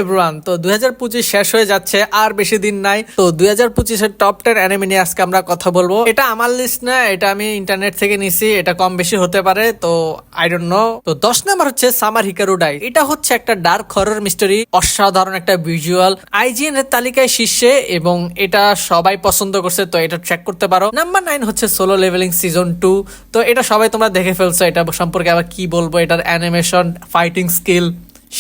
Everyone, তো 2025 শেষ হয়ে যাচ্ছে, আর বেশি দিন নাই। তো 2025 এর টপ 10 অ্যানিমে নিয়ে আজকে আমরা কথা বলবো। এটা আমার লিস্ট না, এটা আমি ইন্টারনেট থেকে নিছি, এটা কম বেশি হতে পারে, তো আই ডোন্ট নো। তো 10 নাম্বার হচ্ছে সামার হিকারু ডাই। এটা হচ্ছে একটা ডার্ক হরর মিস্টারি, অসাধারণ একটা ভিজুয়াল, আইজিএন এর তালিকায় শীর্ষে এবং এটা সবাই পছন্দ করছে, তো এটা ট্র্যাক করতে পারো। নাম্বার 9 হচ্ছে সোলো লেভেলিং সিজন 2। তো এটা সবাই তোমরা দেখে ফেলছো, এটা সম্পর্কে আবার কি বলবো। এটার অ্যানিমেশন, ফাইটিং স্কিল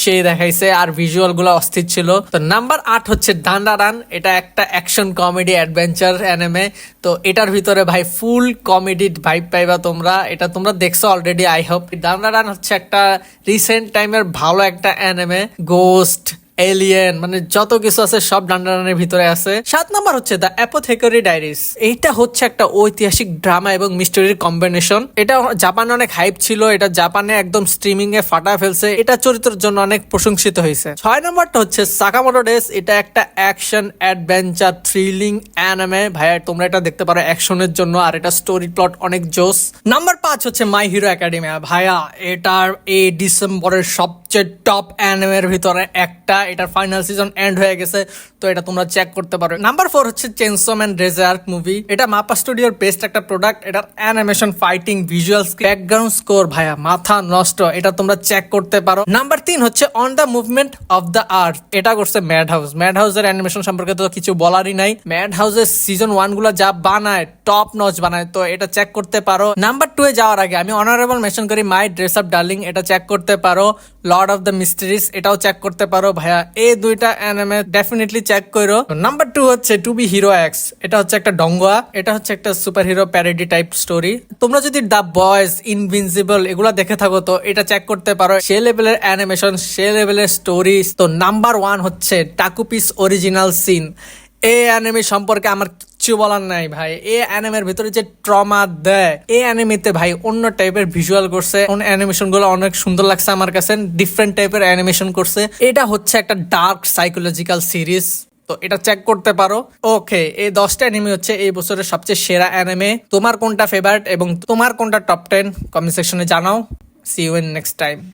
সে দেখাইছে, আর ভিজুয়াল গুলো অস্থির ছিল। তো নাম্বার 8 হচ্ছে দান্ডারান। এটা একটা অ্যাকশন কমেডি অ্যাডভেঞ্চার অ্যানিমে। তো এটার ভিতরে ভাই ফুল কমেডি ভাইব পাইবা তোমরা, এটা তোমরা দেখছো অলরেডি আই হোপ। দান্ডারান হচ্ছে একটা রিসেন্ট টাইমের ভালো একটা অ্যানিমে। গোস্ট, এলিয়েন, মানে যত কিছু আছে সব ডান্ডারানের ভিতরে আছে। 7 নাম্বার হচ্ছে দ্য অ্যাপোথেকারি ডায়েরিজ। এইটা হচ্ছে একটা ঐতিহাসিক ড্রামা এবং মিস্ট্রির কম্বিনেশন। এটা জাপানে অনেক হাইপ ছিল, এটা জাপানে একদম স্ট্রিমিং এ ফাটা ফেলছে, এটা চরিত্রের জন্য অনেক প্রশংসিত হয়েছে। 6 নাম্বারটা হচ্ছে সাকামোটো ডেস। এটা একটা অ্যাকশন অ্যাডভেঞ্চার থ্রিলিং অ্যানিমে। ভাইয়া তোমরা এটা দেখতে পারো অ্যাকশনের জন্য, আর এটা স্টোরি প্লট অনেক জোস। নাম্বার 5 হচ্ছে মাই হিরো একাডেমিয়া। ভাইয়া এটার এই ডিসেম্বরের সবচেয়ে টপ অ্যানিমের ভিতরে একটা। এটার ফাইনাল সিজন এন্ড হয়ে গেছে, তো এটা তোমরা চেক করতে পারো। নাম্বার 4 হচ্ছে চেনসো ম্যান রেজার্ক মুভি। এটা মাপা স্টুডিওর বেস্ট একটা প্রোডাক্ট। এটার animation, fighting, visuals, background score ভাইয়া মাথা নষ্ট, এটা তোমরা চেক করতে পারো। নাম্বার 3 হচ্ছে on the movement of the earth. এটা করছে ম্যাড হাউস। ম্যাড হাউসের অ্যানিমেশন সম্পর্কে তো কিছু বলারই নাই। ম্যাড হাউসের সিজন 1 গুলো যা বানায়, টপ নচ বানায়, তো এটা চেক করতে পারো। নাম্বার 2 এ যাওয়ার আগে আমি অনারেবল মেনশন করি মাই ড্রেস আপ ডার্লিং। এটা চেক করতে পারো। লর্ড অফ দ্য মিস্ট্রিজ, এটাও চেক করতে পারো ভাইয়া। এই দুইটা অ্যানিমে ডেফিনেটলি চেক করো। নাম্বার 2 হচ্ছে টু বি হিরো এক্স। এটা হচ্ছে একটা ডঙ্গা, এটা হচ্ছে একটা super hero parody type story. তোমরা যদি দ্য বয়েজ, ইনভিনসিবল এগুলা দেখে থাকো, তো এটা চেক করতে পারো। সে লেভেলের অ্যানিমেশন, সে লেভেলের স্টোরি। তো নাম্বার 1 হচ্ছে টাকুপিস অরিজিনাল সিন। এই অ্যানিমে সম্পর্কে আমার কিচ্ছু বলার নাই ভাই। এই অ্যানিমের ভিতরে যে ট্রমা দেয়, এই অ্যানিমেতে ভাই অন্য টাইপের ভিজুয়াল করছে, অ্যানিমেশন গুলো অনেক সুন্দর লাগছে আমার কাছে। ডিফারেন্ট টাইপের অ্যানিমেশন করছে। এটা হচ্ছে একটা ডার্ক সাইকোলজিক্যাল সিরিজ, তো এটা চেক করতে পারো। ওকে, এই 10টা অ্যানিমে হচ্ছে এই বছরের সবচেয়ে সেরা অ্যানিমে। তোমার কোনটা ফেভারিট এবং তোমার কোনটা টপ 10 কমেন্ট সেকশনে জানাও। See you in next time.